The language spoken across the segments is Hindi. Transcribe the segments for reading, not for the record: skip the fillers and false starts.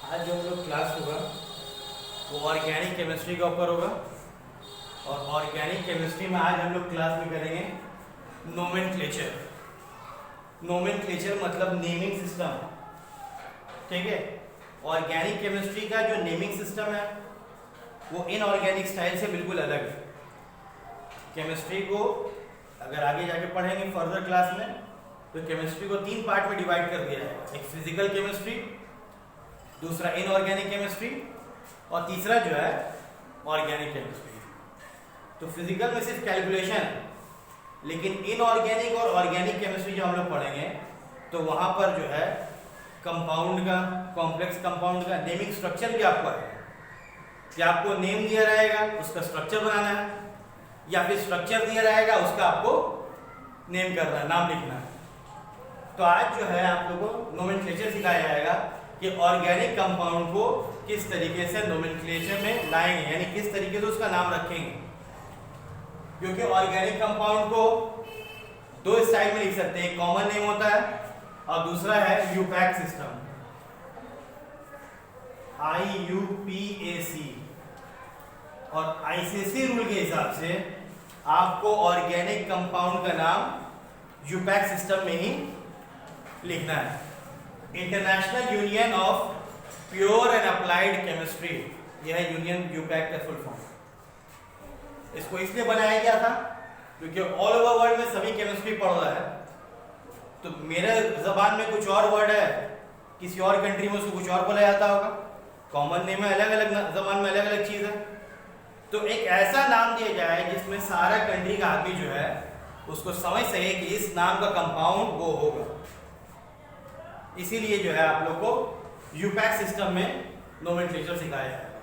आज जो हम लोग क्लास होगा वो ऑर्गेनिक केमिस्ट्री के ऊपर होगा। और ऑर्गेनिक केमिस्ट्री में आज हम लोग क्लास में करेंगे नोमेनक्लेचर। नोमेनक्लेचर मतलब नेमिंग सिस्टम, ठीक है। ऑर्गेनिक केमिस्ट्री का जो नेमिंग सिस्टम है वो इनऑर्गेनिक स्टाइल से बिल्कुल अलग है। केमिस्ट्री को अगर आगे जाके पढ़ेंगे फर्दर क्लास में तो केमिस्ट्री को 3 पार्ट में डिवाइड कर दिया जाएगा। एक फिजिकल केमिस्ट्री, दूसरा इनऑर्गेनिक केमिस्ट्री और तीसरा जो है ऑर्गेनिक केमिस्ट्री। तो फिजिकल में सिर्फ कैलकुलेशन, लेकिन इनऑर्गेनिक और ऑर्गेनिक केमिस्ट्री जो हम लोग पढ़ेंगे तो वहां पर जो है कंपाउंड का, कॉम्प्लेक्स कंपाउंड का नेमिंग स्ट्रक्चर भी आपको आएगा कि आपको नेम दिया रहेगा उसका स्ट्रक्चर बनाना है, या फिर स्ट्रक्चर दिया रहेगा उसका आपको नेम करना है, नाम लिखना है। तो आज जो है आप लोगों को नोमेनक्लेचर सिखाया जाएगा कि ऑर्गेनिक कंपाउंड को किस तरीके से नोमेनक्लेचर में लाएंगे, यानी किस तरीके से उसका नाम रखेंगे। क्योंकि ऑर्गेनिक कंपाउंड को 2 स्टाइल में लिख सकते हैं, एक कॉमन नेम होता है और दूसरा है यूपैक सिस्टम, IUPAC। और ICSI रूल के हिसाब से आपको ऑर्गेनिक कंपाउंड का नाम यूपैक सिस्टम में ही लिखना है। International union of pure and applied chemistry, यह है यूनियन यूपैक का फुल फॉर्म। इसको इसलिए बनाया गया था क्योंकि ऑल ओवर वर्ल्ड में सभी केमिस्ट्री पढ़ रहा है, तो मेरे जबान में कुछ और वर्ड है, किसी और कंट्री में उसको कुछ और बोला जाता होगा। कॉमन नेम में अलग अलग जबान में अलग अलग चीज है, तो एक ऐसा नाम दिया जाए जिसमें सारा कंट्री का आदमी जो है उसको समझ सके कि इस नाम का कंपाउंड वो होगा। इसीलिए जो है आप लोग को यूपैक सिस्टम में नोमेनक्लेचर सिखाया है।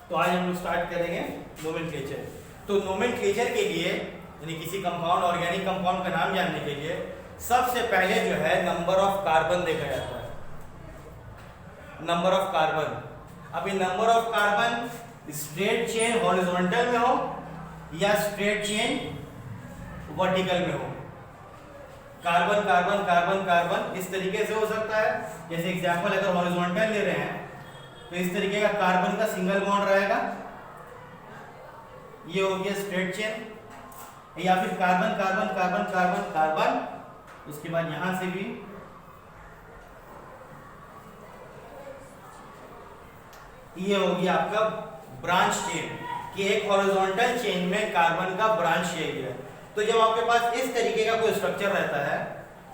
तो आज हम लोग स्टार्ट करेंगे नोमेनक्लेचर। तो नोमेनक्लेचर के लिए यानी किसी कंपाउंड, ऑर्गेनिक कंपाउंड का नाम जानने के लिए सबसे पहले जो है नंबर ऑफ कार्बन देखा जाता है। Number of carbon. अब ये number of carbon straight chain horizontal में हो या स्ट्रेट चेन वर्टिकल में हो। कार्बन कार्बन कार्बन कार्बन इस तरीके से हो सकता है। जैसे एग्जांपल अगर हॉरिजॉन्टल ले रहे हैं तो इस तरीके का कार्बन का सिंगल बॉन्ड रहेगा, ये हो गया स्ट्रेट चेन। या फिर carbon carbon carbon carbon carbon, उसके बाद यहां से भी ये हो गया आपका ब्रांच चेन, कि एक हॉरिजॉन्टल चेन में कार्बन का ब्रांच शेप है। तो जब आपके पास इस तरीके का कोई स्ट्रक्चर रहता है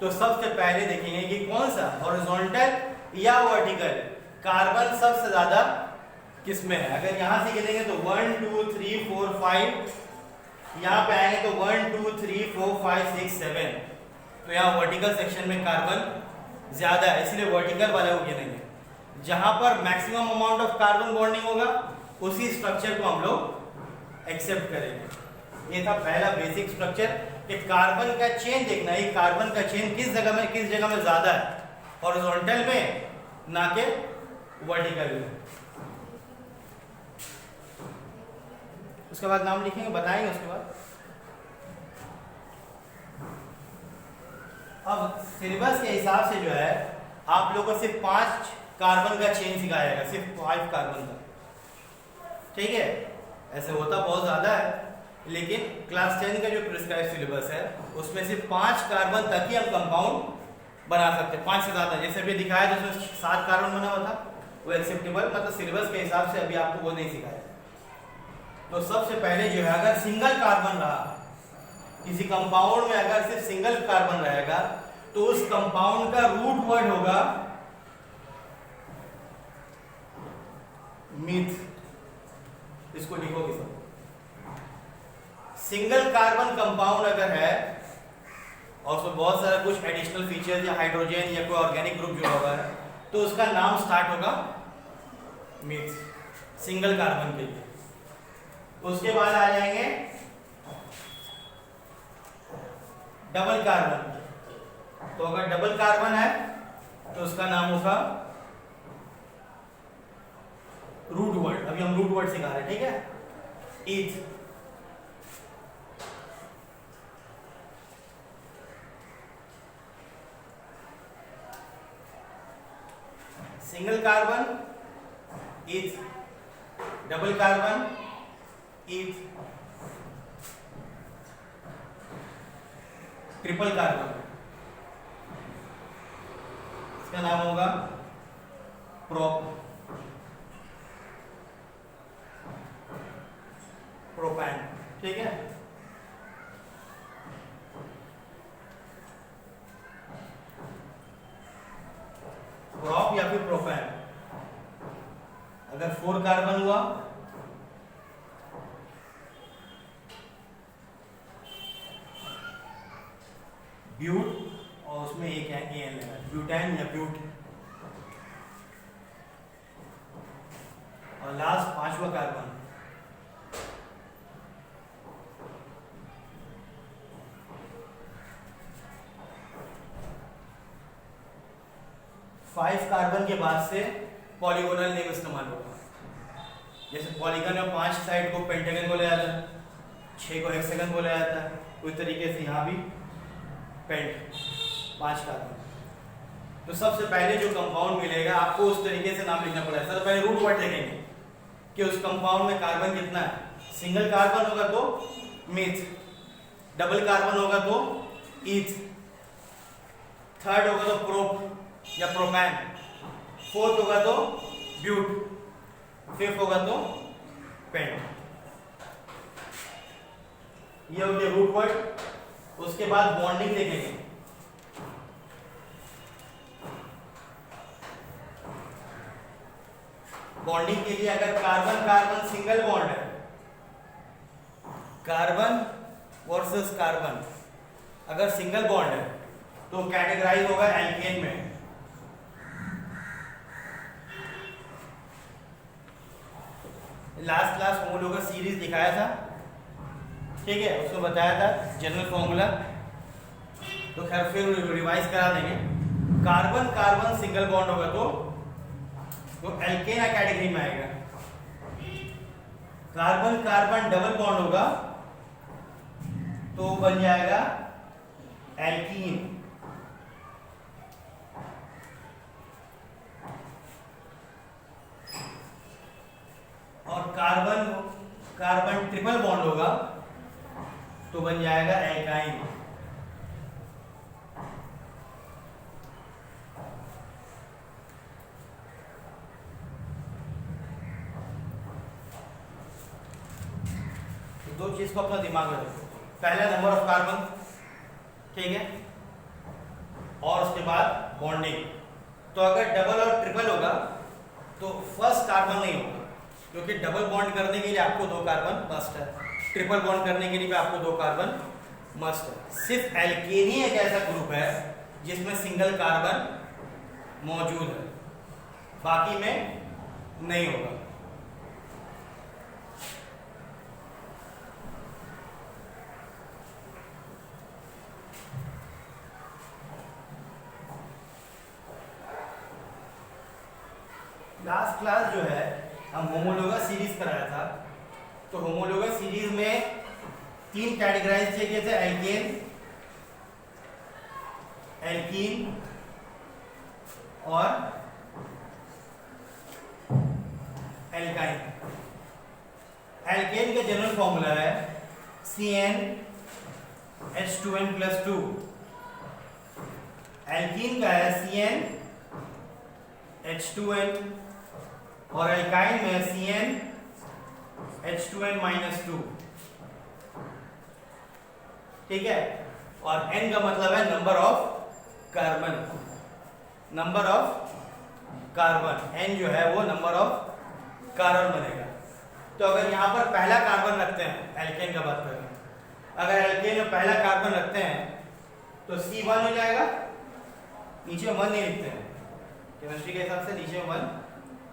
तो सबसे पहले देखेंगे कि कौन सा हॉरिजॉन्टल या वर्टिकल कार्बन सबसे ज्यादा किस में है। अगर यहां से गिनेंगे तो 1 2 3 4 5, यहां पे आएंगे तो 1 2 3 4 5 6 7, तो यहां वर्टिकल सेक्शन में कार्बन ज्यादा है, इसलिए वर्टिकल वाले को गिनेंगे। जहां पर maximum amount of carbon bonding होगा उसी स्ट्रक्चर को हम लोग एक्सेप्ट करेंगे। ये था पहला बेसिक स्ट्रक्चर कि कार्बन का चेन देखना है, कार्बन का चेन किस जगह में ज्यादा है, हॉरिजॉन्टल में ना के वर्टिकल में। उसके बाद नाम लिखेंगे, बताएंगे उसके बाद। अब सिलेबस के हिसाब से जो है आप लोगों को सिर्फ 5 कार्बन का चेन सिखाया जाएगा, सिर्फ 5 कार्बन का, ठीक है। ऐसे होता बहुत ज्यादा है, लेकिन क्लास 10 का जो प्रिस्क्राइब सिलेबस है उसमें सिर्फ 5 कार्बन तक ही हम कंपाउंड बना सकते हैं। 5 से ज्यादा, जैसे अभी दिखाया तो उसमें 7 कार्बन बना हुआ था, वो एक्सेप्टेबल, मतलब सिलेबस के हिसाब से अभी आपको वो नहीं सिखाया। तो सबसे पहले जो है अगर सिंगल कार्बन रहा, किसी कंपाउंड में अगर सिर्फ सिंगल कार्बन रहेगा तो उस कंपाउंड का रूट वर्ड होगा मीथ। इसको लिखोगे सब। सिंगल कार्बन कंपाउंड अगर है और उसमें बहुत सारा कुछ एडिशनल फीचर्स या हाइड्रोजन या कोई ऑर्गेनिक ग्रुप जुड़ा हुआ है तो उसका नाम स्टार्ट होगा मीथ, सिंगल कार्बन के लिए। उसके बाद आ जाएंगे डबल कार्बन। तो अगर डबल कार्बन है तो उसका नाम होगा रूट वर्ड। अभी हम रूट वर्ड सिखा रहे हैं, ठीक है। ईथ। सिंगल कार्बन इथ, डबल कार्बन इथ, ट्रिपल कार्बन, इसका नाम होगा प्रोपैन। ठीक है, प्रोप या फिर प्रोपैन। अगर 4 कार्बन हुआ ब्यूट और उसमें एक है एन लगा, ब्यूटेन या ब्यूट। और लास्ट 5वां कार्बन, फाइव कार्बन के बाद से पॉलीगोनल नेम इस्तेमाल होगा। जैसे पॉलीगन में 5 साइड को पेंटागन बोला जाता है, 6 को हेक्सागन बोला जाता है, उस तरीके से यहाँ भी पेंट 5 कार्बन। तो सबसे पहले जो कंपाउंड मिलेगा आपको उस तरीके से नाम लिखना पड़ेगा। सबसे पहले रूट वर्ड देखेंगे कि उस कंपाउंड में कार्बन कितना है। सिंगल कार्बन होगा तो मीथ, डबल कार्बन होगा तो ईथ, थर्ड होगा तो प्रोप या प्रोपैन, फोर्थ होगा तो ब्यूट, फिफ्थ होगा तो पेंट। ये हो गया रूट वर्ड। उसके बाद बॉन्डिंग देखेंगे। बॉन्डिंग के लिए अगर कार्बन कार्बन सिंगल बॉन्ड है, कार्बन वर्सेस कार्बन अगर सिंगल बॉन्ड है तो कैटेगराइज होगा एल्केन में। लास्ट क्लास होमोलोगा सीरीज दिखाया था, ठीक है, उसमें बताया था जनरल फॉर्मूला, तो खैर फिर रिवाइज करा देंगे। कार्बन कार्बन सिंगल बॉन्ड होगा तो एल्केन कैटेगरी में आएगा। कार्बन कार्बन डबल बॉन्ड होगा तो बन जाएगा एल्कीन। और कार्बन कार्बन ट्रिपल बॉन्ड होगा तो बन जाएगा एल्काइन। तो दो चीज को अपना दिमाग में रखो। पहला नंबर ऑफ कार्बन, ठीक है, और उसके बाद बॉन्डिंग। तो अगर डबल और ट्रिपल होगा तो फर्स्ट कार्बन नहीं होगा, क्योंकि डबल बॉन्ड करने के लिए आपको 2 कार्बन मस्ट है, ट्रिपल बॉन्ड करने के लिए भी आपको 2 कार्बन मस्ट है। सिर्फ एल्केन ही एक ऐसा ग्रुप है जिसमें सिंगल कार्बन मौजूद है, बाकी में नहीं होगा। लास्ट क्लास जो है हम होमोलोगा सीरीज कराया था, तो होमोलोगा सीरीज में 3 कैटेगराइज किए थे, एल्केन, एल्कीन और एल्काइन। एल्केन का जनरल फॉर्मूला है CnH2n+2। एल्कीन का है CnH2n और एल्काइन में CnH2n-2। ठीक है, और N का मतलब है number of carbon. Number of carbon N जो है वो नंबर ऑफ कार्बन बनेगा। तो अगर यहां पर पहला कार्बन रखते हैं, एल्केन का बात करें, अगर एल्केन में पहला कार्बन रखते हैं तो C1 हो जाएगा, नीचे 1 नहीं लिखते हैं केमिस्ट्री के हिसाब से, नीचे 1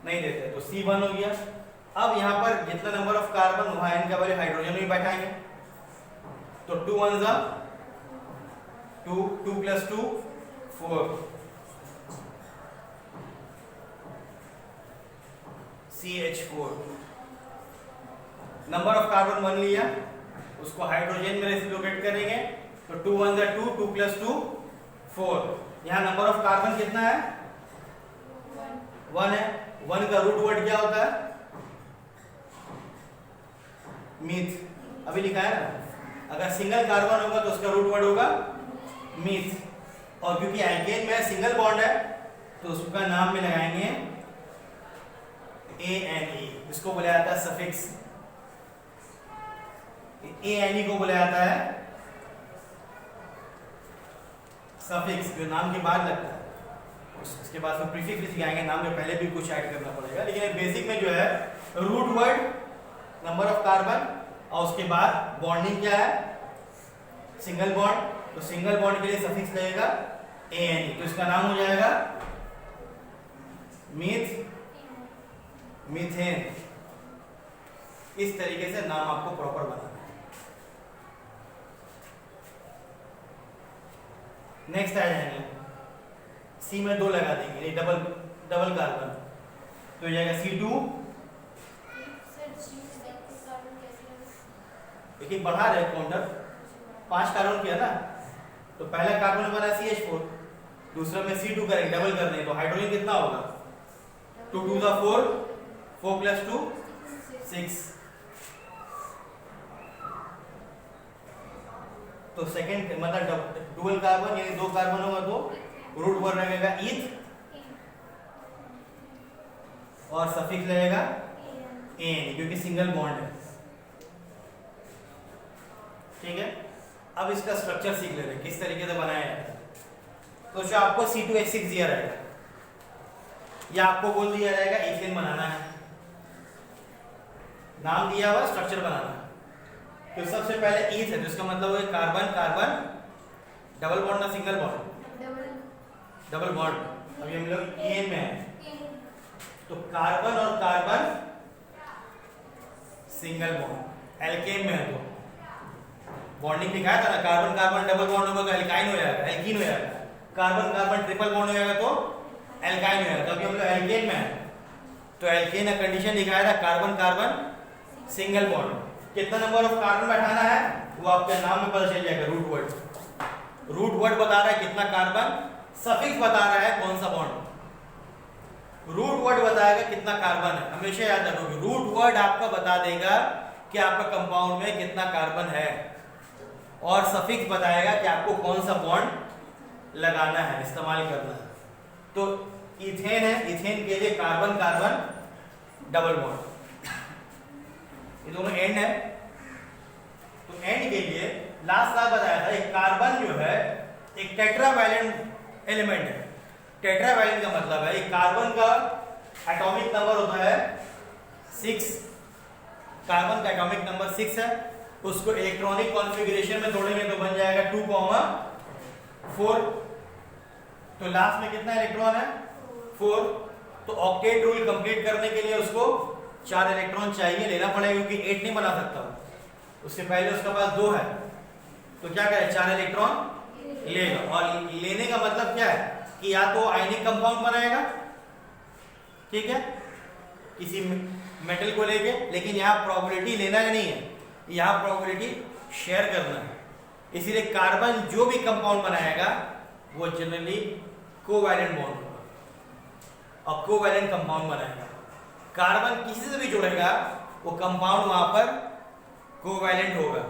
नहीं देते, तो C1 हो गया। अब यहाँ पर जितना नंबर ऑफ कार्बन वहां N का वैल्यू हाइड्रोजन में बैठाएंगे, तो 2 1 जा 2, 2 + 2 4, CH4। नंबर ऑफ कार्बन 1 लिया, उसको हाइड्रोजन में रेसिप्रोकेट करेंगे, तो 2 1 जा 2, 2 + 2 4। यहाँ नंबर ऑफ कार्बन कितना है 1 है, 1 का रूट वर्ड क्या होता है? मीथ। अभी लिखा है ना, अगर सिंगल कार्बन होगा तो उसका रूट वर्ड होगा मीथ। और क्योंकि एल्केन में सिंगल बॉन्ड है तो उसका नाम में लगाएंगे ANE। इसको बोला जाता है सफिक्स। ANE को बोला जाता है सफिक्स, जो नाम के बाद लगता है। उसके बाद फिर प्रीफिक्स भी सिखाएंगे, नाम के पहले भी कुछ ऐड करना पड़ेगा, लेकिन बेसिक में जो है root word, number of carbon, और उसके बाद बॉन्डिंग क्या है? Single bond. तो सिंगल बॉन्ड के लिए सफिक्स लगेगा ANE, तो इसका नाम हो जाएगा मीथ, मीथेन। इस तरीके से नाम आपको प्रॉपर बनाना है। नेक्स्ट आ जाएंगे, C में 2 लगा देंगे, ये डबल कार्बन, तो हो जाएगा C2। देखिए बढ़ा रहे काउंटर, 5 कार्बन किया ना, तो पहला कार्बन बना CH4, दूसरा में C2 करेंगे, डबल कर देंगे, तो हाइड्रोजन कितना होगा? 2 2 4, 4 + 2 6। तो सेकंड मतलब डुअल कार्बन, यानी 2 कार्बन होगा तो रूट वर्ड लगेगा ईथ और सफिक्स लगेगा एन, क्योंकि सिंगल बॉन्ड है। ठीक है, अब इसका स्ट्रक्चर सीख लेते हैं किस तरीके से बनाया जाता है। तो जो आपको C2H6 दिया रहेगा, या आपको बोल दिया जाएगा इथेन बनाना है, नाम दिया हुआ, स्ट्रक्चर बनाना है। तो सबसे पहले ईथ है, तो इसका मतलब है कार्बन कार्बन, डबल बॉन्ड ना सिंगल बॉन्ड? Double bond. अभी हम लोग एन में है, तो कार्बन और कार्बन सिंगल बॉन्ड। एल्केन में है तो बॉन्डिंग दिखाया था ना, कार्बन कार्बन डबल बॉन्ड होगा तो एल्काइन हो जाएगा, एल्कीन हो जाएगा। कार्बन कार्बन ट्रिपल बॉन्ड हो जाएगा तो एल्काइन हो जाएगा। तो अभी हम लोग एल्केन में है, तो एल्केन का कंडीशन दिखाया था कार्बन कार्बन सिंगल बॉन्ड। कितना नंबर ऑफ कार्बन बैठाना है वो आपके नाम में पता चल जाएगा, रूट वर्ड। रूट वर्ड बता रहा है कितना कार्बन, सफिक्स बता रहा है कौन सा बॉन्ड। रूट वर्ड बताएगा कितना कार्बन है, हमेशा याद रखोगे। रूट वर्ड आपका बता देगा कि आपका कंपाउंड में कितना कार्बन है, और सफिक्स बताएगा कि आपको कौन सा बॉन्ड लगाना है, इस्तेमाल करना है। तो इथेन है, इथेन के लिए कार्बन कार्बन डबल बॉन्ड, ये दोनों एंड है। तो एंड के लिए लास्ट बार बताया था, एक कार्बन जो है एक टेट्रावैलेंट एलिमेंट है। टेट्रावैलेंट का मतलब है एक कार्बन का एटॉमिक नंबर होता है 6, कार्बन का एटॉमिक नंबर 6 है। उसको इलेक्ट्रॉनिक कॉन्फ़िगरेशन में तोड़ेंगे तो बन जाएगा 2,4। तो लास्ट में कितना इलेक्ट्रॉन है? 4। तो ऑक्टेट रूल कंप्लीट करने के लिए उसको 4 इलेक्ट्रॉन चाहिए, लेना पड़ेगा, क्योंकि 8 नहीं बना सकता। उससे पहले उसके पास 2 है, तो क्या करे, 4 इलेक्ट्रॉन लेगा। और लेने का मतलब क्या है कि या तो आयनिक कंपाउंड बनाएगा, ठीक है, किसी मेटल को लेके, लेकिन यहाँ प्रोबेबिलिटी लेना नहीं है, यहाँ प्रोबेबिलिटी शेयर करना है। इसीलिए कार्बन जो भी कंपाउंड बनाएगा वो जनरली कोवैलेंट बॉन्ड होगा और कोवैलेंट कंपाउंड बनाएगा। कार्बन किसी से भी जुड़ेगा वो कंपाउंड वहां पर कोवैलेंट होगा।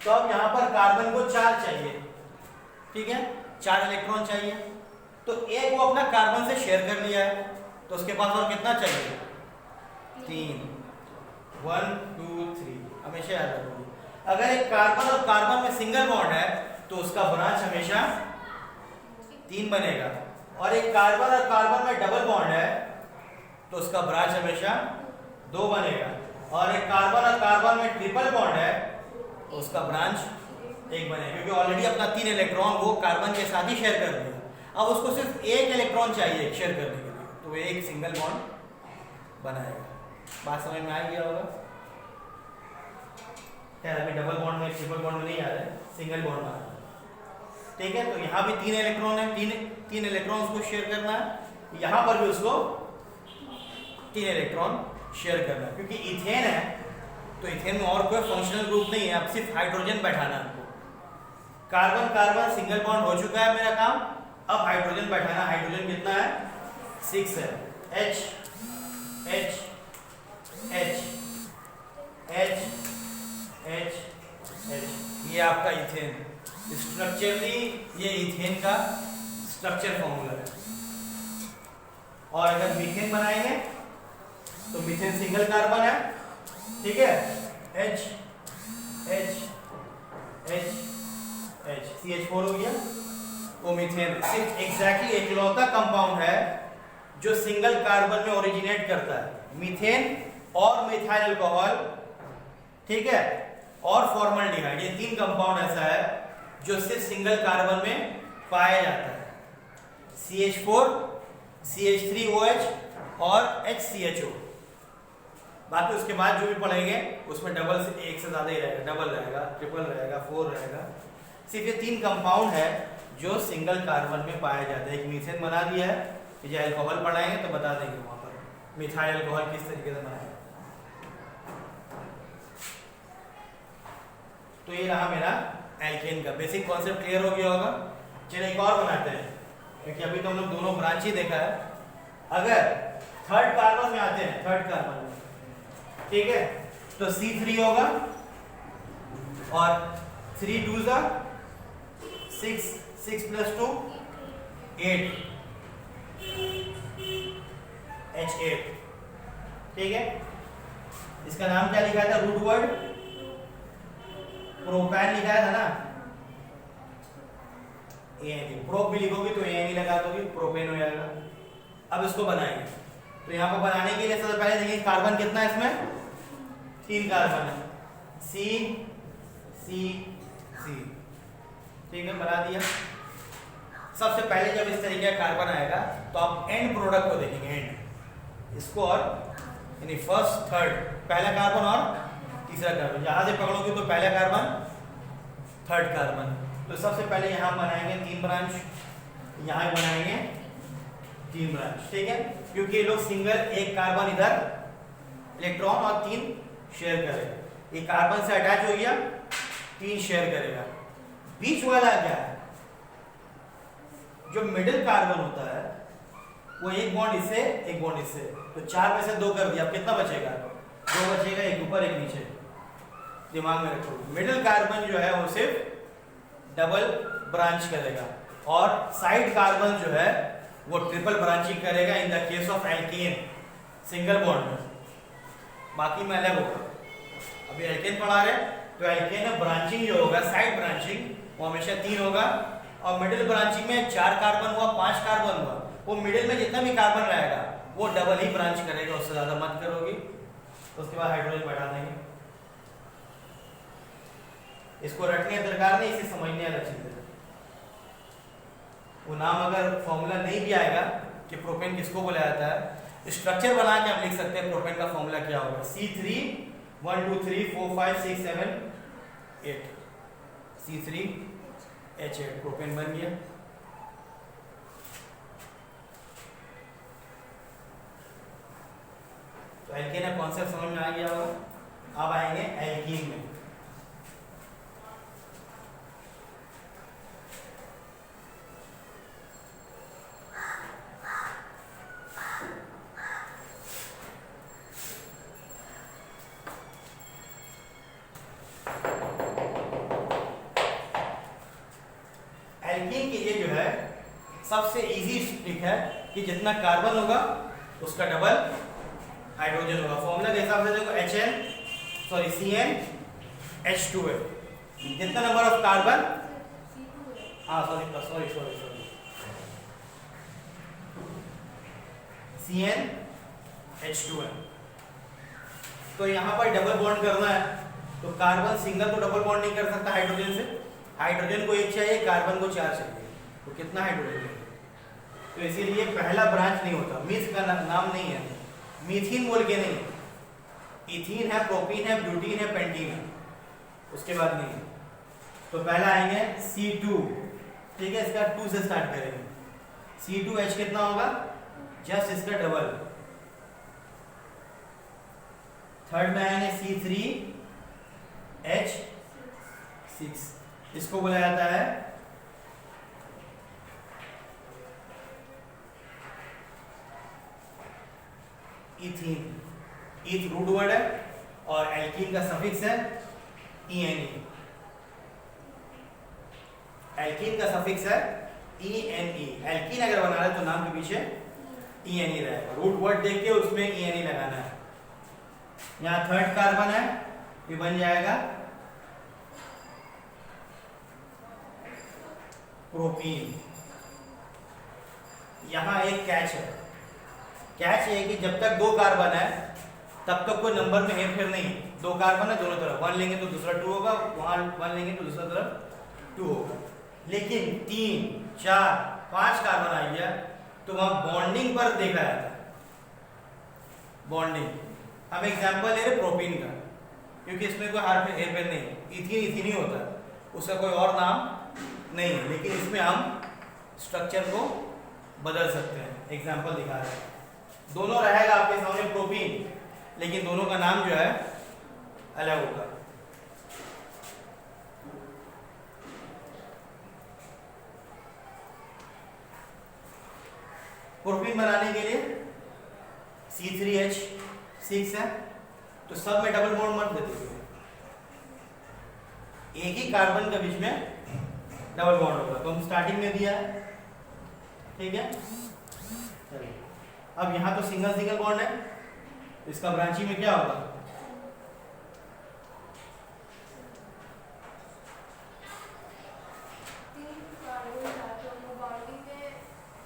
तो अब यहां पर कार्बन को 4 चाहिए, ठीक है, 4 इलेक्ट्रॉन चाहिए। तो एक वो अपना कार्बन से शेयर कर लिया है, तो उसके पास और कितना चाहिए? 3, 1 2 3। हमेशा याद रखोगे, अगर एक कार्बन और कार्बन में सिंगल बॉन्ड है तो उसका ब्रांच हमेशा 3 बनेगा, और एक कार्बन और कार्बन में डबल बॉन्ड है तो उसका ब्रांच हमेशा 2 बनेगा, और एक कार्बन और कार्बन में ट्रिपल बॉन्ड है तो उसका ब्रांच 1 बनेगा, क्योंकि ऑलरेडी अपना 3 इलेक्ट्रॉन वो कार्बन के साथ ही शेयर कर दिया। अब उसको सिर्फ 1 इलेक्ट्रॉन चाहिए शेयर करने के लिए, तो वो एक सिंगल बॉन्ड बनाएगा। बात समझ में आ गया होगा? खैर अभी डबल बॉन्ड में ट्रिपल बॉन्ड में नहीं आ रहा है, सिंगल बॉन्ड में आ रहा है, ठीक है। तो यहाँ भी 3 इलेक्ट्रॉन है, 3 इलेक्ट्रॉन उसको शेयर करना है, यहाँ पर भी उसको 3 इलेक्ट्रॉन शेयर करना है, क्योंकि इथेन है तो इथेन में और कोई फंक्शनल ग्रुप नहीं है, अब सिर्फ हाइड्रोजन बैठाना है हमको। कार्बन कार्बन सिंगल बॉन्ड हो चुका है मेरा काम, अब हाइड्रोजन बैठाना। हाइड्रोजन कितना है? 6 है, H H H H H H, ये आपका इथेन। स्ट्रक्चरली ये इथेन का स्ट्रक्चर फॉर्मूला है। और अगर मीथेन बनाएंगे तो मीथेन सिंगल कार्बन है, ठीक है, H H H H CH4 हो गया। वो मीथेन सिर्फ एग्जैक्टली एकलौता कंपाउंड है जो सिंगल कार्बन में ओरिजिनेट करता है। मीथेन और मिथाइल अल्कोहल, ठीक है, और फॉर्मल्डिहाइड, ये 3 कंपाउंड ऐसा है जो सिर्फ सिंगल कार्बन में पाया जाता है। CH4, CH3OH और HCHO। बाकी उसके बाद जो भी पढ़ेंगे उसमें डबल से एक से ज्यादा ही रहेगा, डबल रहेगा, ट्रिपल रहेगा, 4 रहेगा। सिर्फ ये 3 कंपाउंड है जो सिंगल कार्बन में पाया जाता है। एक मीथेन बना दिया है, जो अल्कोहल पढ़ाएंगे तो बता देंगे वहां पर मिथाइल अल्कोहल किस तरीके से बनाएंगे। तो ये रहा मेरा एल्केन का बेसिक कॉन्सेप्ट, क्लियर हो गया होगा। चलिए एक और बनाते हैं, क्योंकि अभी तो हम लोग दोनों ब्रांच ही देखा है। अगर थर्ड कार्बन में आते हैं, थर्ड कार्बन में, ठीक है, तो C3 होगा और 3 2 6, 6 + 2 8, H8, ठीक है। इसका नाम क्या लिखा था, रूट वर्ड प्रोपैन लिखा था ना, ANE, प्रोप भी लिखोगे तो ANE लगा दोगे, प्रोपेन हो जाएगा। अब इसको बनाएंगे, तो यहाँ पर बनाने के लिए सबसे पहले देखिए कार्बन कितना है इसमें, 3 कार्बन है, C C C, ठीक है, बना दिया। सबसे पहले जब इस तरीके का कार्बन आएगा तो आप एंड प्रोडक्ट को देखेंगे, एंड इसको, और यानी फर्स्ट थर्ड, पहला कार्बन और तीसरा कार्बन, यहां से पकड़ोगे तो पहला कार्बन थर्ड कार्बन। तो सबसे पहले यहां बनाएंगे 3 ब्रांच, यहां बनाएंगे 3 ब्रांच, ठीक है, क्योंकि ये लोग सिंगल, एक कार्बन इधर इलेक्ट्रॉन और 3 शेयर करेगा। ये कार्बन से अटैच हो गया, 3 शेयर करेगा। बीच वाला क्या है, जो मिडिल कार्बन होता है वो एक बॉन्ड इससे, एक बॉन्ड इससे, तो 4 में से 2 कर दिया, अब कितना बचेगा, 2 बचेगा, एक ऊपर एक नीचे, दिमाग में रखो। मिडिल कार्बन जो है वो सिर्फ डबल ब्रांच करेगा, और साइड कार्बन जो है वो ट्रिपल ब्रांचिंग करेगा in the case of alkene, single bond में, बाकी में अलग होगा। अभी एल्केन पढ़ा रहे, तो एल्केन में ब्रांचिंग जो होगा, साइड ब्रांचिंग, वो हमेशा 3 होगा, और मिडिल ब्रांचिंग में 4 कार्बन हुआ, 5 कार्बन हुआ, वो मिडिल में जितना भी कार्बन रहेगा वो डबल ही ब्रांच करेगा, उससे ज्यादा मत करोगे। उसके बाद हाइड्रोजन बैठा देंगे। इसको रटने दरकार नहीं, इसे समझने वाला चीज है। वो नाम अगर फॉर्मूला नहीं भी आएगा कि प्रोपेन किसको बोला जाता है, स्ट्रक्चर बना के आप लिख सकते हैं प्रोपेन का फॉर्मूला क्या होगा, C3 1 2 3 4 5 6 7 8, C3H8, प्रोपेन बन गया। तो एल्केन का कॉन्सेप्ट समझ में आ गया होगा। अब आएंगे एल्कीन में। एल्कीन के लिए जो है सबसे इजी ट्रिक है कि जितना कार्बन होगा उसका डबल हाइड्रोजन होगा। फॉर्मूला के हिसाब से देखो CnH2 है, जितना number of carbon, sorry CnH2 है। तो यहाँ पर डबल बॉन्ड करना है, तो कार्बन सिंगल तो डबल बॉन्ड नहीं कर सकता हाइड्रोजन से, हाइड्रोजन को 1 चाहिए, कार्बन को 4 चाहिए, तो कितना हाइड्रोजन है, तो इसीलिए पहला ब्रांच नहीं होता। मीथ का नाम नहीं है, मीथीन बोल के नहीं, इथीन है, प्रोपीन है, ब्यूटीन है, पेंटीन है, उसके बाद नहीं है। तो पहला आएंगे C2, ठीक है, इसका 2 से स्टार्ट करेंगे, C2H कितना होगा, जस्ट इसका डबल। थर्ड में आएंगे C3H6, इसको बोला जाता है इथीन, ईथ रूट वर्ड है और एल्कीन का सफिक्स है ene, एल्कीन का सफिक्स है ene, एल्कीन अगर बना रहे तो नाम के पीछे ene रहेगा, रूट वर्ड देख के उसमें ene लगाना है। यहाँ थर्ड कार्बन है, ये बन जाएगा प्रोपीन। यहाँ एक कैच है, कैच ये कि जब तक दो कार्बन है तब तक कोई नंबर में हेरफेर नहीं। दो कार्बन है दोनों तरफ, वन लेंगे तो दूसरा टू होगा, वहां वन लेंगे तो दूसरा तरफ टू होगा। लेकिन 3, 4, 5 कार्बन आ गया तो वहां बॉन्डिंग पर देखा जाता है। बॉन्डिंग हम एग्जांपल ले रहे प्रोपीन का, क्योंकि इसमें कोई हेरफेर नहीं, इथीन इथीन ही होता है, उसका कोई और नाम नहीं है, लेकिन इसमें हम स्ट्रक्चर को बदल सकते हैं। एग्जांपल दिखा रहे हैं, दोनों रहेगा आपके सामने प्रोपीन, लेकिन दोनों का नाम जो है अलग होगा। प्रोपीन बनाने के लिए C3H6 है, तो सब में डबल बॉन्ड मत दे दीजिए, एक ही कार्बन के बीच में डबल बॉन्ड होगा, तो हम स्टार्टिंग में दिया है, ठीक है। चलिए अब यहाँ तो सिंगल सिंगल बॉन्ड है, इसका ब्रांचिंग में क्या होगा,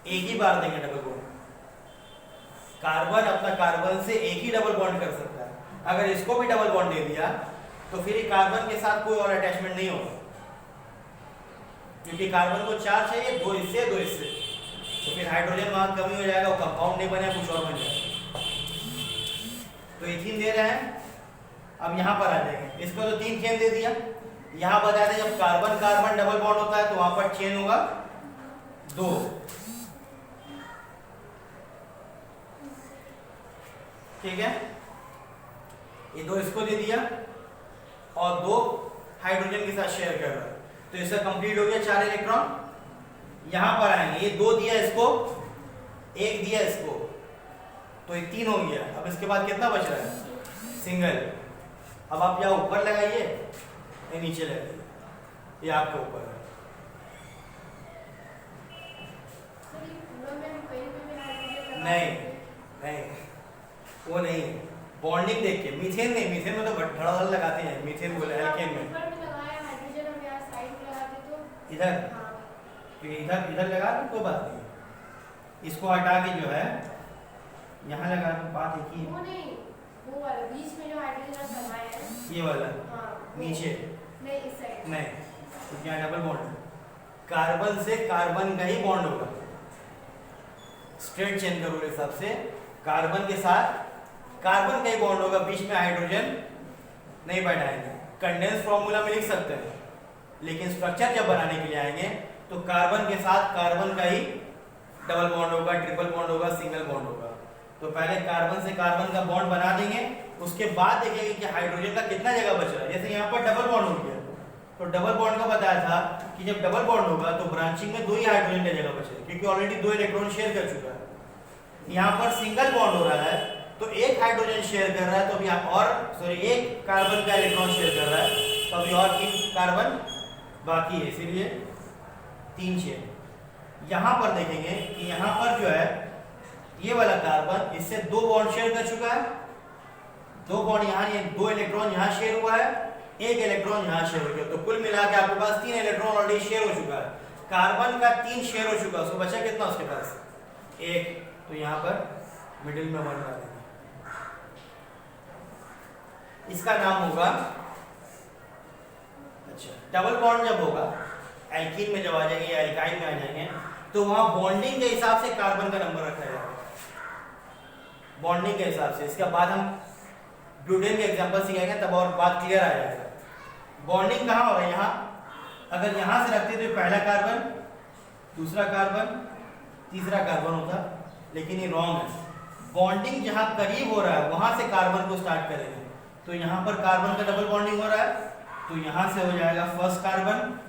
एक ही बार देंगे डबल बॉन्ड। कार्बन अपना कार्बन से एक ही डबल बॉन्ड कर सकता है, अगर इसको भी डबल बॉन्ड दे दिया तो फिर कार्बन के साथ कोई और अटैचमेंट नहीं होगा, क्योंकि कार्बन को 4 चाहिए, 2 इससे 2 इससे, तो फिर हाइड्रोजन वहां कमी हो जाएगा, वो कंपाउंड नहीं बने, कुछ और बन जाएगा। तो इथीन दे रहे हैं, अब यहाँ पर आ जाएंगे, इसको तो 3 चेन दे दिया, यहाँ बता दें जब कार्बन कार्बन डबल बॉन्ड होता है तो वहां पर चेन होगा 2, ठीक है। ये 2 इसको दे दिया और 2 हाइड्रोजन के साथ शेयर कर रहा है, तो इसका कंप्लीट हो गया 4 इलेक्ट्रॉन। यहां पर आएंगे, ये 2 दिया इसको, 1 दिया इसको, तो ये 3 हो गया। अब इसके बाद कितना बच रहा है, सिंगल। अब आप या ऊपर लगाइए या नीचे लगाइए, ये आपके ऊपर है। नहीं नहीं वो नहीं, बॉन्डिंग देख के, मीथेन नहीं, मीथेन में तो धड़ाधड़ लगाते हैं, मीथेन बोले एल्केन में इधर, इधर इधर लगा दो, कोई बात नहीं, इसको हटा के जो है यहाँ लगा दो, बात एक ही है। वो वाला बीच में जो हाइड्रोजन समाया है, ये वाला, हाँ, नीचे नहीं, इस साइड नहीं, तो यहाँ डबल बॉन्ड है, कार्बन से कार्बन का ही बॉन्ड होगा, स्ट्रेट चेन के रूल हिसाब से कार्बन के साथ कार्बन का ही बॉन्ड होगा, बीच में हाइड्रोजन नहीं बैठाएंगे। कंडेंस फॉर्मूला में लिख सकते हैं, लेकिन स्ट्रक्चर जब बनाने के लिए आएंगे तो कार्बन के साथ कार्बन का ही डबल बॉन्ड होगा, ट्रिपल बॉन्ड होगा, सिंगल बॉन्ड होगा। तो पहले कार्बन से कार्बन का बॉन्ड बना देंगे, उसके बाद देखेंगे कि हाइड्रोजन का कितना जगह बच रहा है। जैसे यहाँ पर डबल बॉन्ड हो गया, तो डबल बॉन्ड का बताया था कि जब डबल बॉन्ड होगा तो ब्रांचिंग में 2 ही हाइड्रोजन का जगह बचेगा, क्योंकि ऑलरेडी 2 इलेक्ट्रॉन शेयर कर चुका है। यहाँ पर सिंगल बॉन्ड हो रहा है तो 1 हाइड्रोजन शेयर कर रहा है, तो अभी और 1 कार्बन का इलेक्ट्रॉन शेयर कर रहा है, तो अभी और 3 कार्बन बाकी है, इसीलिए 3 चेन। यहाँ पर देखेंगे कि यहाँ पर जो है ये वाला कार्बन इससे 2 बॉन्ड शेयर कर चुका है, 2 बॉन्ड यहाँ, ये 2 इलेक्ट्रॉन यहाँ शेयर हुआ है, 1 इलेक्ट्रॉन यहाँ शेयर हो गया, तो कुल मिला के आपके पास 3 इलेक्ट्रॉन ऑलरेडी शेयर हो चुका है। कार्बन का 3 शेयर हो चुका है, उसको बचा कितना उसके पास, 1, तो यहाँ पर मिडिल में 1 डाल देंगे, इसका नाम होगा, अच्छा डबल बॉन्ड जब होगा एल्कीन में जब आ जाएंगे या एल्काइन में आ जाएंगे तो वहां बॉन्डिंग के हिसाब से कार्बन का नंबर रखा जाएगा, बॉन्डिंग के हिसाब से। इसके बाद हम ब्यूटेन के एग्जांपल सीखेंगे, तब और बात क्लियर आ जाएगा। बॉन्डिंग कहाँ हो रहा है, यहाँ अगर यहाँ से रखते तो पहला कार्बन, दूसरा कार्बन, तीसरा कार्बन होता, लेकिन ये रॉन्ग है। बॉन्डिंग जहाँ करीब हो रहा है वहां से कार्बन को स्टार्ट करेंगे, तो यहाँ पर कार्बन का डबल बॉन्डिंग हो रहा है, तो यहाँ से हो जाएगा first carbon,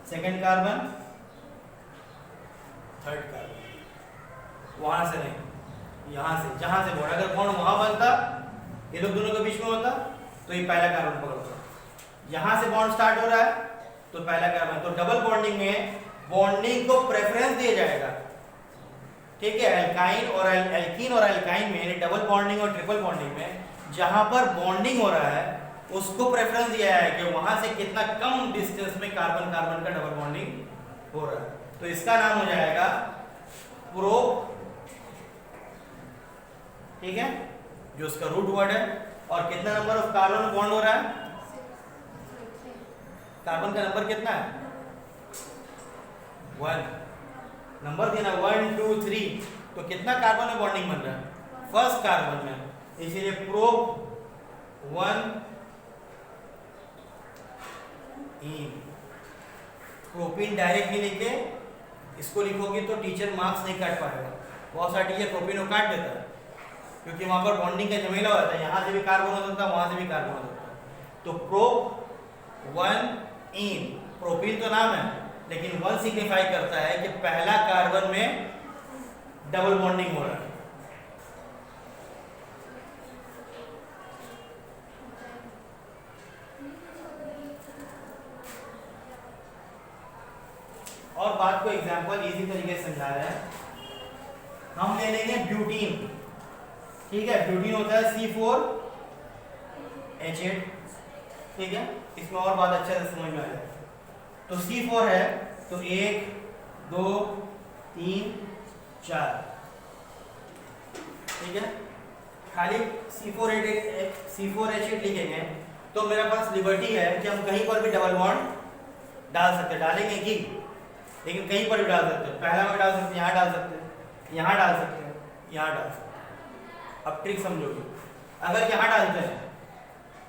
second carbon, third carbon, वहां से नहीं, यहाँ से, जहाँ से बॉन्ड, अगर बॉन्ड वहां बनता, ये लोग दोनों के बीच में होता, तो ये पहला कार्बन पकड़ता। यहाँ से बॉन्ड स्टार्ट हो रहा है तो पहला कार्बन, तो डबल बॉन्डिंग में बॉन्डिंग को प्रेफरेंस दिया जाएगा, ठीक है। एल्काइन और एल्कीन और एल्काइन में, यानी डबल बॉन्डिंग और ट्रिपल बॉन्डिंग में जहां पर बॉन्डिंग हो रहा है उसको प्रेफरेंस दिया है कि वहां से कितना कम डिस्टेंस में कार्बन कार्बन का डबल बॉन्डिंग हो रहा है। तो इसका नाम हो जाएगा प्रो, ठीक है, जो उसका रूट वर्ड है। और कितना नंबर ऑफ कार्बन बॉन्ड हो रहा है, कार्बन का नंबर कितना है, 1 नंबर देना, 1 2 3, तो कितना कार्बन में बॉन्डिंग बन रहा है, फर्स्ट कार्बन में, इसीलिए प्रो 1 इन। प्रोपीन डायरेक्ट नहीं लिखे, इसको लिखोगे तो टीचर मार्क्स नहीं काट पाएगा। बहुत सारे टीचर प्रोपीन को काट देता है क्योंकि वहां पर बॉन्डिंग का झमेला होता है, यहाँ से भी कार्बन हो सकता है, वहां से भी कार्बन हो सकता है। तो प्रो 1 इन, प्रोपीन तो नाम है लेकिन 1 सिग्निफाई करता है कि पहला कार्बन में डबल बॉन्डिंग हो रहा है। और बात को एग्जांपल इजी तरीके से समझा रहे हैं। हम ले लेंगे ब्यूटीन, ठीक है, ब्यूटीन होता है C4H8, ठीक है, इसमें और बात अच्छे से समझ में आ जाए। तो C4 है तो 1 2 3 4, ठीक है, खाली C4H8 लिखेंगे तो मेरे पास लिबर्टी है कि हम कहीं पर भी डबल बॉन्ड डाल सकते हैं, डालेंगे कि, लेकिन कहीं पर भी डाल सकते हैं, पहला में डाल सकते हैं, यहाँ डाल सकते हैं, यहाँ डाल सकते हैं, यहाँ डाल सकते हैं। अब ट्रिक समझोगे, अगर यहाँ डालते हैं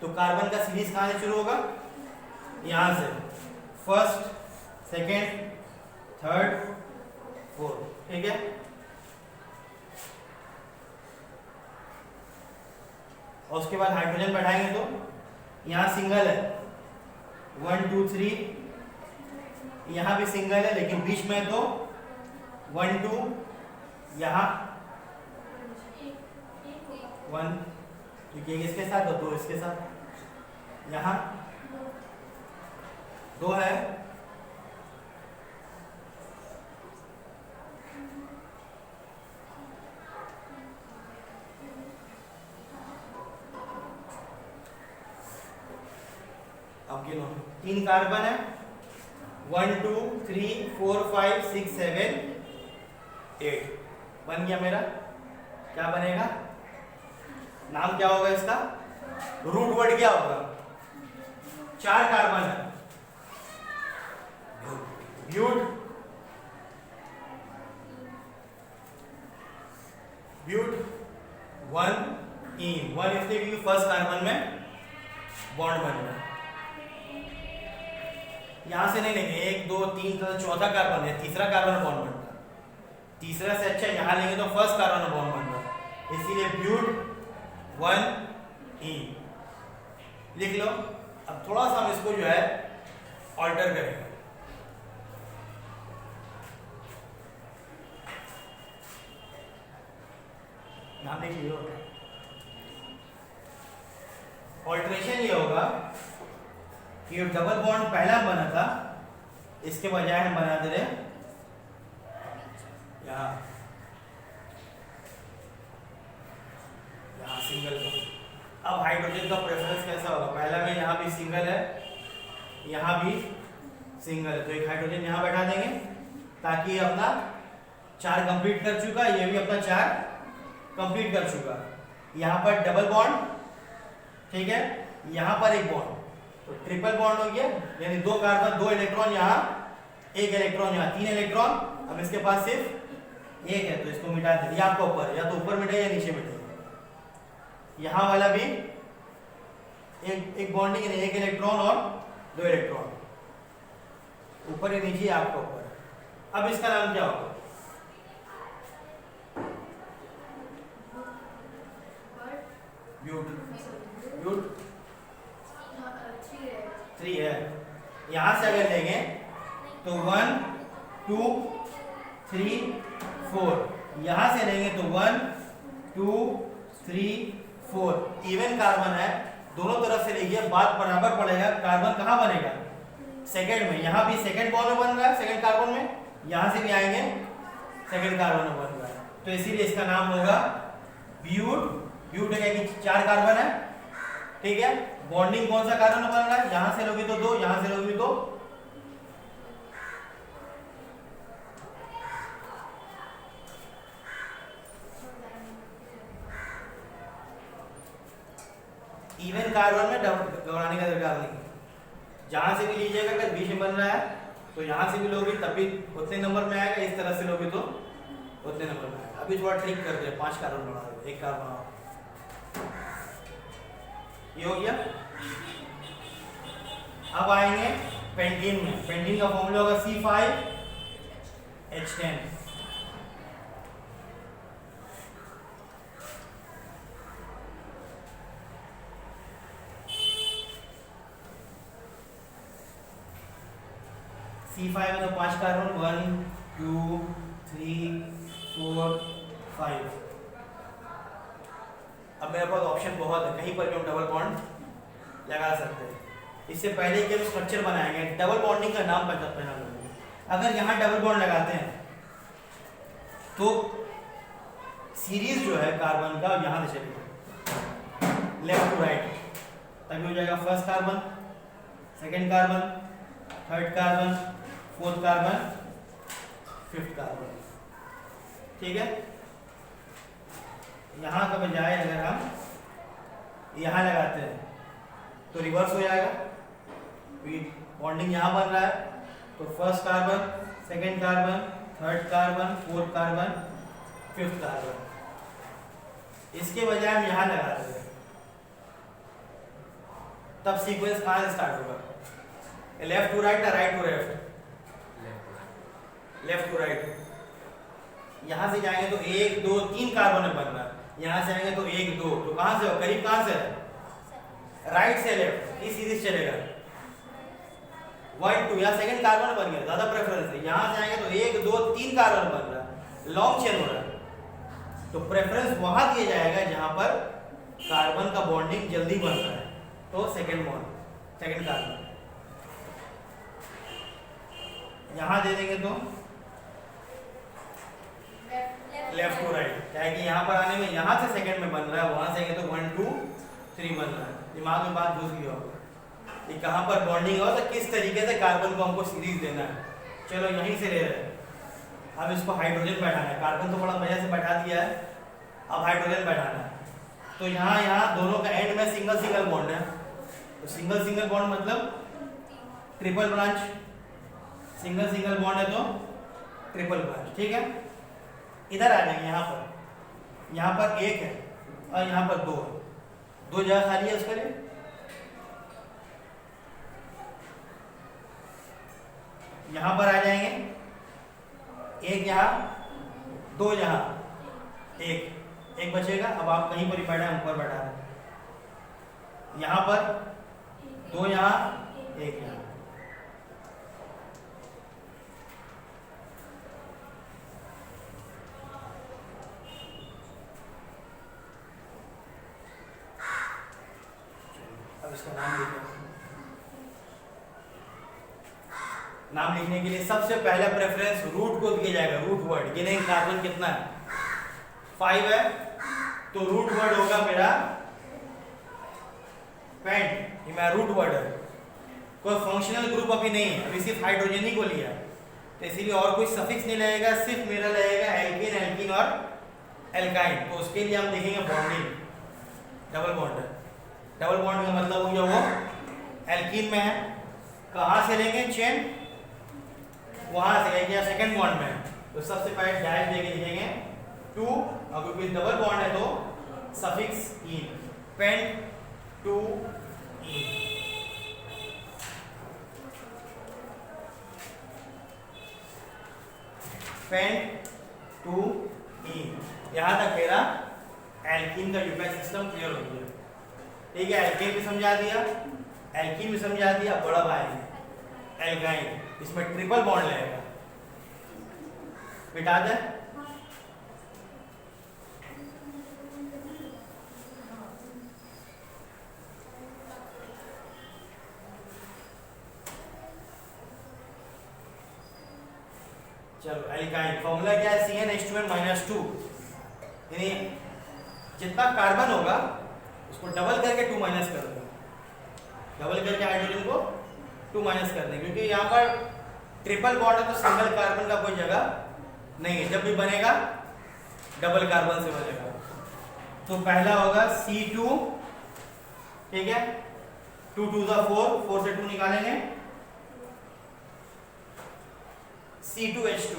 तो कार्बन का सीरीज कहाँ से शुरू होगा, यहाँ से, फर्स्ट सेकेंड थर्ड फोर्थ, ठीक है। और उसके बाद हाइड्रोजन बैठाएंगे तो यहाँ सिंगल है 1 2 3, यहाँ भी सिंगल है लेकिन बीच में तो 1 2, यहाँ 1, क्योंकि एक इसके साथ और 2 इसके साथ, यहाँ 2 है, अब गिनो, 3 कार्बन है, 1 2 3 4 5 6 7 8, बन गया मेरा। क्या बनेगा, नाम क्या होगा इसका, रूट वर्ड क्या होगा, 4 कार्बन है, ब्यूट, ब्यूट 1 इन, 1 इसलिए क्योंकि फर्स्ट कार्बन में बॉन्ड बन रहा है। यहां से नहीं लेंगे, 1 2 3 चौथा कार्बन है, तीसरा कार्बन बॉन्ड बनता है, तीसरा से अच्छा यहां लेंगे तो फर्स्ट कार्बन बॉन्ड बन रहा है, इसीलिए ब्यूट 1 इन लिख लो। अब थोड़ा सा हम इसको जो है ऑल्टर करेंगे, नाम लिख लो। ऑल्टरेशन ये होगा कि डबल बॉन्ड पहला बना था, इसके बजाय हम बना दे रहे यहाँ सिंगल बॉन्ड। अब हाइड्रोजन का प्रेफरेंस कैसा होगा, पहला में यहाँ भी सिंगल है, यहाँ भी सिंगल है, तो एक हाइड्रोजन यहाँ बैठा देंगे ताकि ये अपना 4 कंप्लीट कर चुका, ये भी अपना 4 कंप्लीट कर चुका। यहाँ पर डबल बॉन्ड, ठीक है, यहाँ पर एक बॉन्ड, तो ट्रिपल बॉन्ड हो गया, यानी 2 कार्बन 2 इलेक्ट्रॉन यहाँ, 1 इलेक्ट्रॉन यहाँ, 3 इलेक्ट्रॉन। अब इसके पास सिर्फ 1 है तो इसको मिटा दे, या आपको ऊपर, या तो ऊपर मिटाइए या नीचे मिटाइए। यहाँ वाला भी एक बॉन्डिंग है, 1 इलेक्ट्रॉन और 2 इलेक्ट्रॉन, ऊपर या नीचे आपका ऊपर। अब इसका नाम क्या होगा, ब्यूट, ब्यूट 3 है। यहां से अगर लेंगे तो 1 2 3 4, यहां से लेंगे तो 1 2 3 4 इवन कार्बन है, दोनों तरफ से लेंगे बात बराबर पड़ेगा। कार्बन कहाँ बनेगा? सेकंड में। यहाँ भी सेकंड बॉन्ड में बन रहा है, सेकंड कार्बन में, यहाँ से भी आएंगे सेकंड कार्बन में बन रहा है, तो इसीलिए इसका नाम होगा ब्यूट। ब्यूट है कि 4 कार्बन है, ठीक है। बॉन्डिंग कौन सा कार्बन में बन रहा है? यहाँ से लोगे तो 2, यहाँ से लोगे तो इवन कार्बन में घबराने का दरकार नहीं। जहां से भी लीजिएगा, अगर बीच में बन रहा है तो यहां से भी लोगे तब भी उतने नंबर में आएगा, इस तरह से लोगे तो उतने नंबर में आएगा। अभी थोड़ा ट्रिक कर दे, 5 कार्बन बना दो, 1 कार्बन बनाओ, ये हो गया। अब आएंगे पेंटीन में। पेंटीन का फॉर्मूला होगा C5H10। C5 में तो 5 कार्बन, 1 2 3 4 5। अब मेरे पास ऑप्शन बहुत है, कहीं पर भी हम डबल बॉन्ड लगा सकते हैं। इससे पहले कि हम स्ट्रक्चर बनाएंगे, डबल बॉन्डिंग का नाम पहचान लोगे। अगर यहाँ डबल बॉन्ड लगाते हैं तो सीरीज जो है कार्बन का यहाँ से चलेगा लेफ्ट टू राइट, तभी हो जाएगा first carbon, second carbon, third carbon, fourth carbon, fifth carbon, ठीक है। यहाँ का बजाय अगर हम यहाँ लगाते हैं तो रिवर्स हो जाएगा, बॉन्डिंग यहाँ बन रहा है तो first carbon, second carbon, third carbon, fourth carbon, fifth carbon. इसके बजाय हम यहाँ लगाते हैं, तब सीक्वेंस कहाँ से स्टार्ट होगा? लेफ्ट टू राइट या right to left? Left to right. यहाँ से जाएंगे तो 1 2 3 कार्बन में बन रहा है, यहाँ से आएंगे तो 1 2, तो कहाँ से हो? करीब कहाँ से है? राइट से लेफ्ट, इस सीरीज चलेगा 1 2, या सेकंड कार्बन बन गया, ज्यादा प्रेफरेंस है। यहाँ से आएंगे तो 1 2 3 कार्बन बन रहा है, लॉन्ग चेन हो रहा है, तो प्रेफरेंस वहां दिया जाएगा जहां पर कार्बन का बॉन्डिंग जल्दी बन रहा है, तो सेकंड बॉन्ड, सेकंड कार्बन। यहाँ दे देंगे तो लेफ्ट टू राइट, क्या है कि यहाँ पर आने में यहाँ से सेकंड में बन रहा है, वहां से आएंगे तो 1 2 3 बन रहा है। दिमाग में बात घुस गई होगा कि कहाँ पर बॉन्डिंग हो तो किस तरीके से कार्बन को हमको सीरीज देना है। चलो यहीं से ले रहे हैं, अब इसको हाइड्रोजन बैठाना है। कार्बन तो बड़ा मजा से बैठा दिया है, अब हाइड्रोजन बैठाना है। तो यहाँ दोनों का एंड में सिंगल सिंगल बॉन्ड है, तो सिंगल सिंगल बॉन्ड मतलब triple branch, single single bond है तो ट्रिपल ब्रांच, ठीक है। इधर आ जाएंगे, यहाँ पर 1 है और यहाँ पर 2 है, 2 जगह खाली है उसके लिए। यहाँ पर आ जाएंगे, 1 यहाँ, 2 यहाँ, 1 बचेगा। अब आप कहीं पर ही बैठा है, ऊपर बैठा है, यहाँ पर 2 यहाँ, 1 यहाँ। अब इसका नाम लिखें। नाम लिखने के लिए सबसे पहला प्रेफरेंस रूट को दिया जाएगा, रूट वर्ड। गिनेंगे कार्बन कितना है, 5 है, तो रूट वर्ड होगा मेरा पेंट, ये मेरा रूट वर्ड है। कोई फंक्शनल ग्रुप अभी नहीं है, अभी सिर्फ हाइड्रोजन ही को लिया, तो इसीलिए और कोई सफिक्स नहीं लगेगा, सिर्फ मेरा लगेगा एल्कीन, एल्कीन और एल्काइन। तो उसके लिए हम देखेंगे बॉन्डिंग, डबल बॉन्ड है। डबल बॉन्ड का मतलब हो गया वो एल्कीन में है, कहाँ से लेंगे चेन, वहां से लेंगे, सेकंड बॉन्ड में है, तो सबसे पहले डैश देके लिखेंगे 2, और क्योंकि डबल बॉन्ड है तो सफिक्स इन, पेंट 2 इन। पेंट 2 इन। यहां तक मेरा एल्कीन का यूनिट सिस्टम क्लियर हो गया, ठीक है। एल्केन भी समझा दिया, एल्कीन भी समझा दिया, बड़ा भाई एल्काइन, इसमें ट्रिपल बॉन्ड लगेगा, मिटा दे। चलो एल्काइन फॉर्मूला क्या है, CnH2n-2, यानी जितना कार्बन होगा उसको डबल करके 2 माइनस कर देंगे, डबल करके हाइड्रोजन को 2 माइनस कर देंगे, क्योंकि यहाँ पर ट्रिपल बॉन्ड है तो सिंगल कार्बन का कोई जगह नहीं है, जब भी बनेगा डबल कार्बन से बनेगा। तो पहला होगा C2, ठीक है, 2 2 4, 4 से 2 निकालेंगे, C2H2।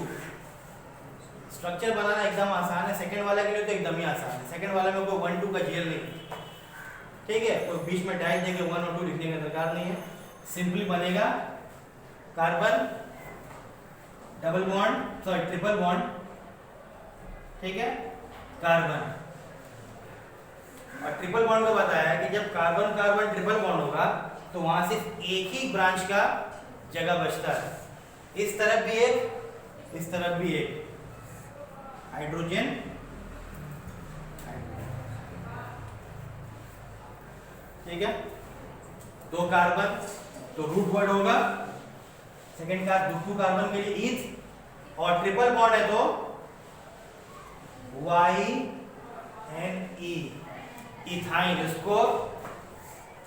स्ट्रक्चर बनाना एकदम आसान है, सेकंड वाला के लिए तो एकदम ही आसान है, सेकंड वाले में कोई 1 2 का झेल नहीं, ठीक है, कोई बीच में डैश देके 1 और 2 लिखने की दरकार नहीं है, सिंपली बनेगा carbon double bond, sorry triple bond, ठीक है, कार्बन। और ट्रिपल बॉन्ड को बताया कि जब कार्बन कार्बन ट्रिपल बॉन्ड होगा तो वहां सिर्फ एक ही ब्रांच का जगह बचता है, इस तरफ भी एक, इस तरफ भी एक, हाइड्रोजन, ठीक है, 2 कार्बन तो रूट वर्ड होगा, सेकेंड का 2 कार्बन के लिए इथ, और ट्रिपल बॉन्ड है तो YNE, इथाइन, इसको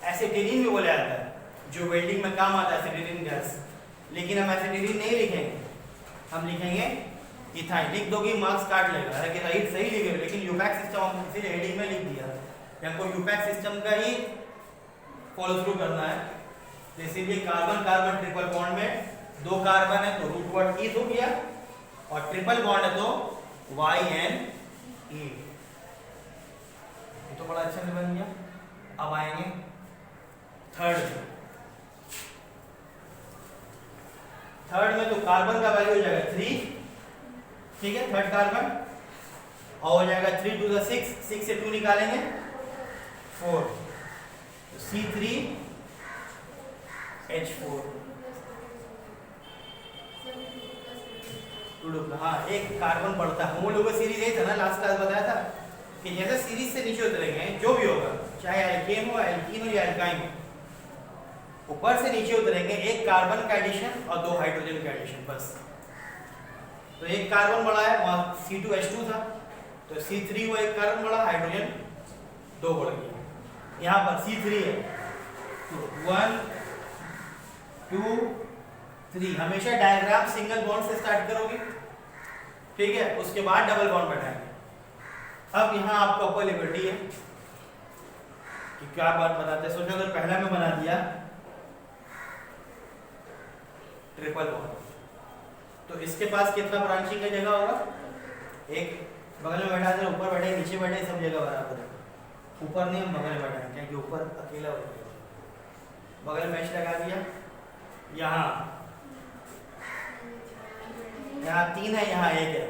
एसिटिलीन भी बोला जाता है, जो वेल्डिंग में काम आता है, एसिटिलीन गैस, लेकिन हम एसिटिलीन नहीं लिखेंगे, हम लिखेंगे इथाइन। लिख दोगे मार्क्स काट लेगा, हालांकि राइट सही लिखे, लेकिन यूपैक सिस्टम हम इसीलिए हेडिंग में लिख दिया, हमको यूपैक सिस्टम का ही फॉलो थ्रू करना है, तो इसीलिए कार्बन कार्बन ट्रिपल बॉन्ड में 2 कार्बन है तो रूट वर्ड ईथ हो गया, और ट्रिपल बॉन्ड है तो YNE, ये तो बड़ा अच्छा से बन गया। अब आएंगे थर्ड में तो कार्बन का वैल्यू हो जाएगा 3, ठीक है, थर्ड कार्बन, और हो जाएगा 3 2 6, 6 से 2 निकालेंगे 4, तो C3H4। हाँ, एक कार्बन बढ़ता है, हम लोगों का सीरीज यही था ना, लास्ट क्लास बताया था कि जैसे सीरीज से नीचे उतरेंगे, जो भी होगा, चाहे एल्केन हो, एल्कीन हो या एल्काइन हो, ऊपर से नीचे उतरेंगे, एक कार्बन का एडिशन और 2 हाइड्रोजन का एडिशन, बस। तो एक कार्बन बढ़ा है, वहां C2H2 था, तो C3 वो एक कार्बन बढ़ा, हाइड्रोजन 2 बढ़ गया, यहाँ पर C3 है, तो 1 2 3, हमेशा डायग्राम सिंगल बॉन्ड से स्टार्ट करोगे, ठीक है, उसके बाद डबल बॉन्ड बैठाएंगे। अब यहाँ आपको अपर लिबर्टी है कि क्या बात बताते हैं, सोचो अगर पहला में बना दिया ट्रिपल बॉन्ड, तो इसके पास कितना ब्रांचिंग का जगह होगा, एक बगल में बैठा दे, ऊपर बैठे, नीचे बैठे, सब जगह बराबर है, ऊपर नहीं हम बगल में बैठाएंगे, क्योंकि ऊपर अकेला हो जाएगा, बगल में मैच लगा दिया, यहाँ 3 है, यहाँ 1 है,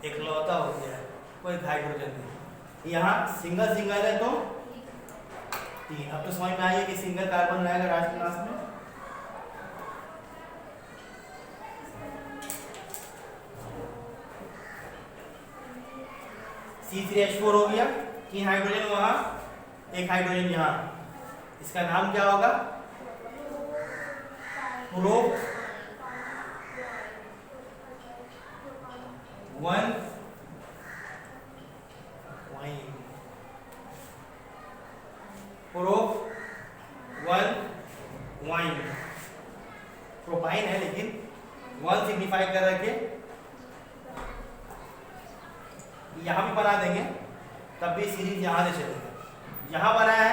एक लौता हो गया है, कोई हाइड्रोजन नहीं, यहाँ सिंगल सिंगल है तो 3। अब तो समझ में आइए कि सिंगल कार्बन रहेगा आज क्लास में, C3H4 हो गया, 3 हाइड्रोजन वहां, 1 हाइड्रोजन यहाँ, इसका नाम क्या होगा, pro 1 wine, pro 1 wine, propyne है लेकिन 1 सिग्निफाई कर रखे, यहां भी बना देंगे, तब भी सीरीज यहां से चलेगा, यहां बना है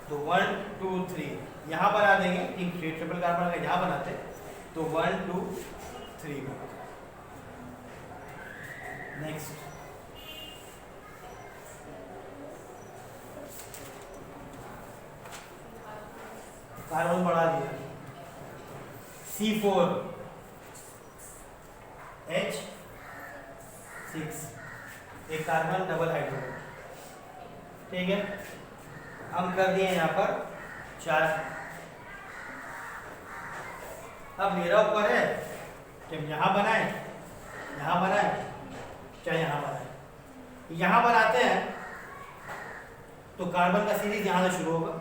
तो 1 2 3, यहां बना देंगे, 3 ट्रिपल कार्बन अगर यहां बनाते तो 1 2 3। नेक्स्ट कार्बन बढ़ा दिया, C4H6, एक कार्बन डबल हाइड्रोजन, ठीक है, हम कर दिए यहाँ पर 4। अब मेरा ऊपर है कि यहाँ बनाए, यहाँ बनाए, चाहे यहाँ बनाए, यहाँ बनाते हैं तो कार्बन का सीरीज यहाँ से शुरू होगा,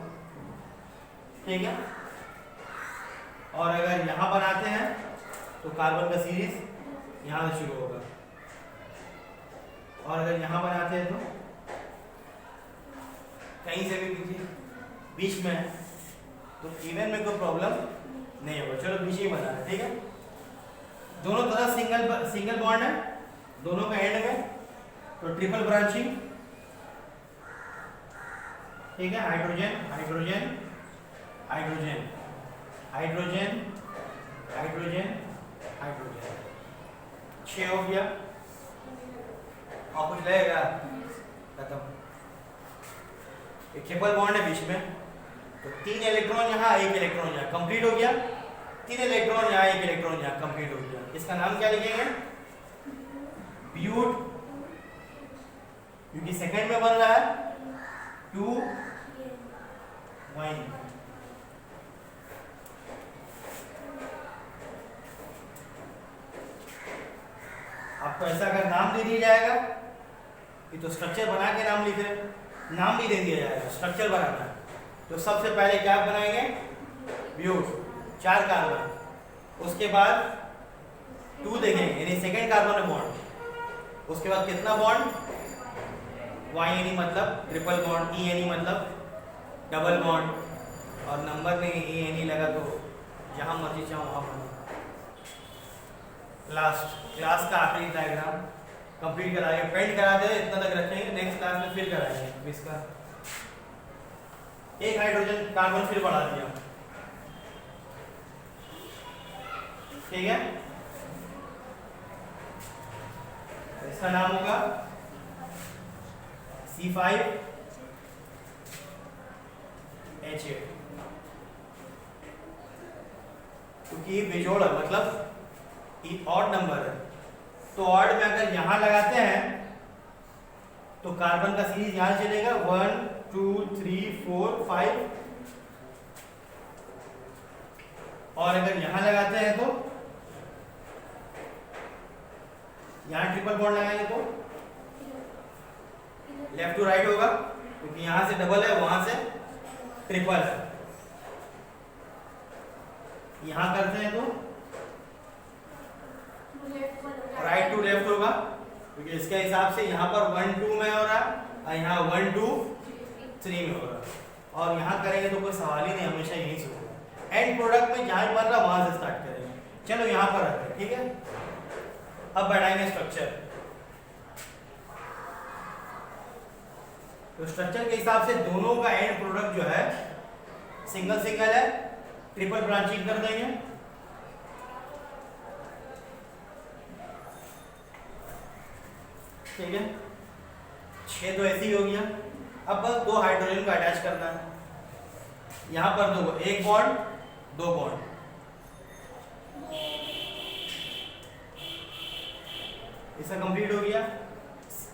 ठीक है, और अगर यहाँ बनाते हैं तो कार्बन का सीरीज यहाँ से शुरू होगा। और अगर यहाँ बनाते हैं तो कहीं से भी कीजिए, बीच में है तो इवन में कोई प्रॉब्लम नहीं होगा। चलो बीच ही बना है, ठीक है। दोनों तरफ सिंगल बॉन्ड है दोनों का एंड में, तो ट्रिपल ब्रांचिंग, ठीक है। Hydrogen hydrogen hydrogen hydrogen hydrogen hydrogen, 6 हो गया। और कुछ लगेगा? खत्म। एक ट्रिपल बॉन्ड है बीच में, तो 3 इलेक्ट्रॉन यहाँ 1 इलेक्ट्रॉन यहाँ, कंप्लीट हो गया। 3 इलेक्ट्रॉन यहाँ 1 इलेक्ट्रॉन यहाँ, कंप्लीट हो गया। इसका नाम क्या लिखेंगे? ब्यूट, क्योंकि सेकंड में बन रहा है 2 वाइन। आपको ऐसा अगर नाम दे दिया जाएगा, ये तो स्ट्रक्चर बना के नाम लिख रहे, नाम भी दे दिया जाएगा, स्ट्रक्चर बनाना है, तो सबसे पहले क्या बनाएंगे? ब्यूट, 4 कार्बन, उसके बाद 2 देखेंगे यानी सेकेंड कार्बन बॉन्ड, उसके बाद कितना बॉन्ड? वाई यानी मतलब ट्रिपल बॉन्ड, ई यानी मतलब डबल बॉन्ड, और नंबर में ई यानी लगा तो जहां मर्जी चाहो वहां बना। लास्ट क्लास का आखिरी डायग्राम कंप्लीट कराएंगे, पेंट करा दे इतना तक रखेंगे, नेक्स्ट क्लास में फिर कराएंगे। इसका एक हाइड्रोजन कार्बन फिर बढ़ा दिया, ठीक है। इसका नाम होगा C5H8, क्योंकि ये बेजोड़ है, मतलब ये ऑड नंबर है, तो ऑड में अगर यहां लगाते हैं तो कार्बन का सीरीज यहां चलेगा 1 2 3 4 5, और अगर यहां लगाते हैं तो यहां ट्रिपल बॉन्ड लगाएंगे तो लेफ्ट टू राइट होगा, क्योंकि यहां से डबल है वहां से ट्रिपल है। यहां करते हैं तो राइट टू लेफ्ट होगा, क्योंकि इसके हिसाब से यहाँ पर 1 2 में हो रहा है और यहाँ 1 2 3 में हो रहा है, और यहाँ करेंगे तो कोई सवाल ही नहीं, हमेशा यही से होगा। एंड प्रोडक्ट में जहाँ बन रहा वहां से स्टार्ट करेंगे। चलो यहाँ पर आते हैं, ठीक है। अब बढ़ाएंगे स्ट्रक्चर, तो स्ट्रक्चर के हिसाब से दोनों का एंड प्रोडक्ट जो है सिंगल सिंगल है, ट्रिपल ब्रांचिंग कर देंगे। ठीक है, 6 तो ऐसे ही हो गया। अब बस 2 हाइड्रोजन को अटैच करना है, यहां पर 2, 1 बॉन्ड 2 बॉन्ड, इसका कंप्लीट हो गया।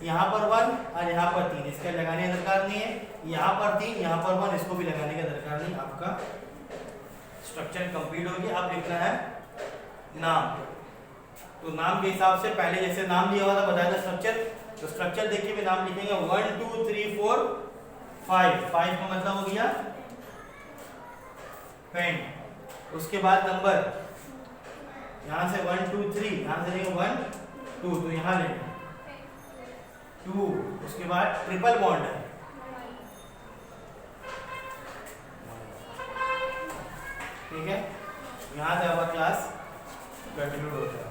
यहाँ पर 1 और यहाँ पर 3, इसका लगाने का दरकार नहीं है। यहाँ पर 3 यहाँ पर 1, इसको भी लगाने का दरकार नहीं। आपका स्ट्रक्चर कंप्लीट हो गया। अब लिखना है नाम, तो नाम के हिसाब से पहले जैसे नाम दिया हुआ था बताया था स्ट्रक्चर, तो स्ट्रक्चर देखिए भी नाम लिखेंगे 1 2 3 4 5, 5 का मतलब हो गया पेंट। उसके बाद नंबर यहाँ से 1 2 3, यहाँ से लेंगे 1 2, तो यहाँ लेंगे 2, उसके बाद ट्रिपल बॉन्ड है, ठीक है। यहाँ से हमारा क्लास कंटिन्यू होता है।